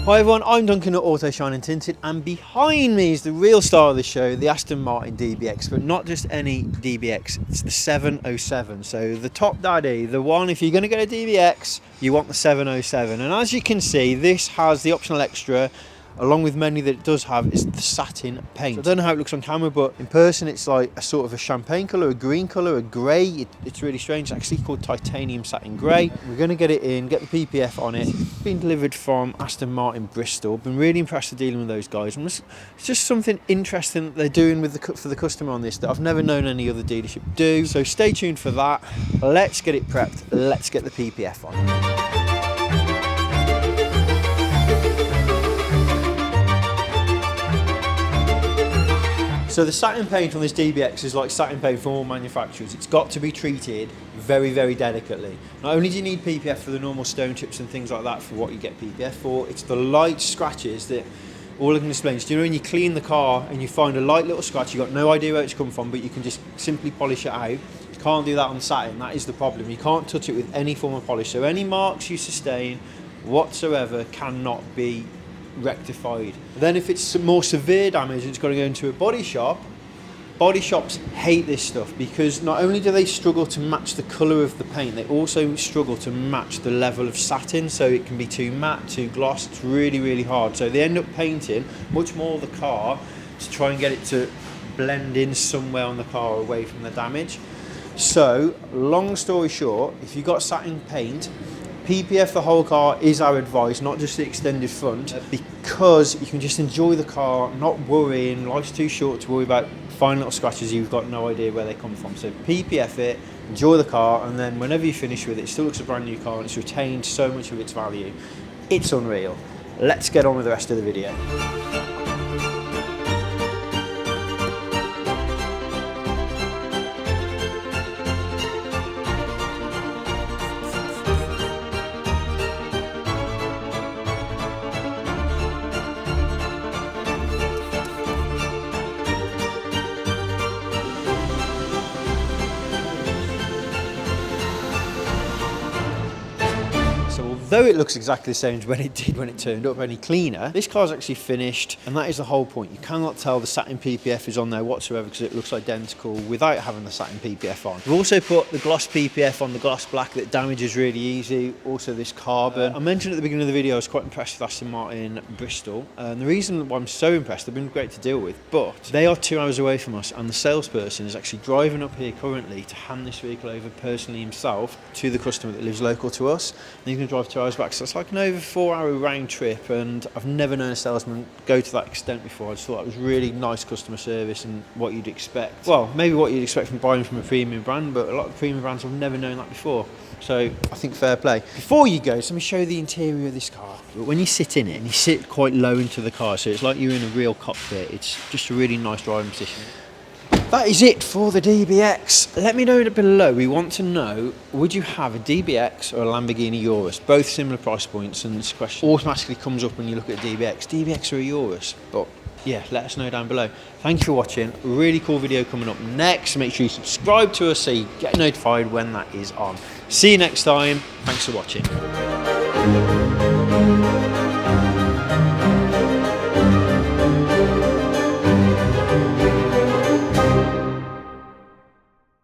Hi everyone, I'm Duncan at Auto Shine and Tinted, and behind me is the real star of the show, the Aston Martin DBX, but not just any DBX, it's the 707. So the top daddy, the one, if you're going to get a DBX, you want the 707. And as you can see, this has the optional extra, along with many that it does have, is the satin paint. So I don't know how it looks on camera, but in person it's like a sort of a champagne colour, a green colour, a grey. It's really strange. It's actually called titanium satin grey. We're going to get it in, get the PPF on it. It's been delivered from Aston Martin Bristol. Been really impressed with dealing with those guys. It's just something interesting that they're doing with for the customer on this that I've never known any other dealership do. So stay tuned for that. Let's get it prepped. Let's get the PPF on. So the satin paint on this DBX is like satin paint from all manufacturers. It's got to be treated very, very delicately. Not only do you need PPF for the normal stone chips and things like that for what you get PPF for, it's the light scratches that all I can explain is, do you know when you clean the car and you find a light little scratch, you've got no idea where it's come from, but you can just simply polish it out. You can't do that on satin, that is the problem. You can't touch it with any form of polish. So any marks you sustain whatsoever cannot be rectified. Then if it's more severe damage, it's got to go into a body shop. Body shops hate this stuff because not only do they struggle to match the colour of the paint, they also struggle to match the level of satin, so it can be too matte, too gloss. It's really, really hard. So they end up painting much more of the car to try and get it to blend in somewhere on the car away from the damage. So long story short, if you've got satin paint, PPF the whole car is our advice, not just the extended front, because you can just enjoy the car, not worrying. Life's too short to worry about fine little scratches you've got no idea where they come from. So PPF it, enjoy the car, and then whenever you finish with it, it still looks a brand new car and it's retained so much of its value. It's unreal. Let's get on with the rest of the video. Although it looks exactly the same as when it did when it turned up, only cleaner, this car's actually finished, and that is the whole point. You cannot tell the satin PPF is on there whatsoever because it looks identical without having the satin PPF on. We've also put the gloss PPF on the gloss black that damages really easy. Also this carbon. I mentioned at the beginning of the video I was quite impressed with Aston Martin Bristol, and the reason why I'm so impressed, they've been great to deal with, but they are 2 hours away from us, and the salesperson is actually driving up here currently to hand this vehicle over personally himself to the customer that lives local to us. And he's going to drive 2 hours back, so it's like an over 4 hour round trip, and I've never known a salesman go to that extent before. I just thought it was really nice customer service and what you'd expect. Well, maybe what you'd expect from buying from a premium brand, but a lot of premium brands I've never known that before. So I think fair play. Before you go, so let me show you the interior of this car. When you sit in it, and you sit quite low into the car, so it's like you're in a real cockpit. It's just a really nice driving position. That is it for the DBX. Let me know below. We want to know, would you have a DBX or a Lamborghini Urus? Both similar price points, and this question automatically comes up when you look at a DBX or a Urus. But yeah, let us know down below. Thank you for watching. Really cool video coming up next. Make sure you subscribe to us so you get notified when that is on. See you next time. Thanks for watching.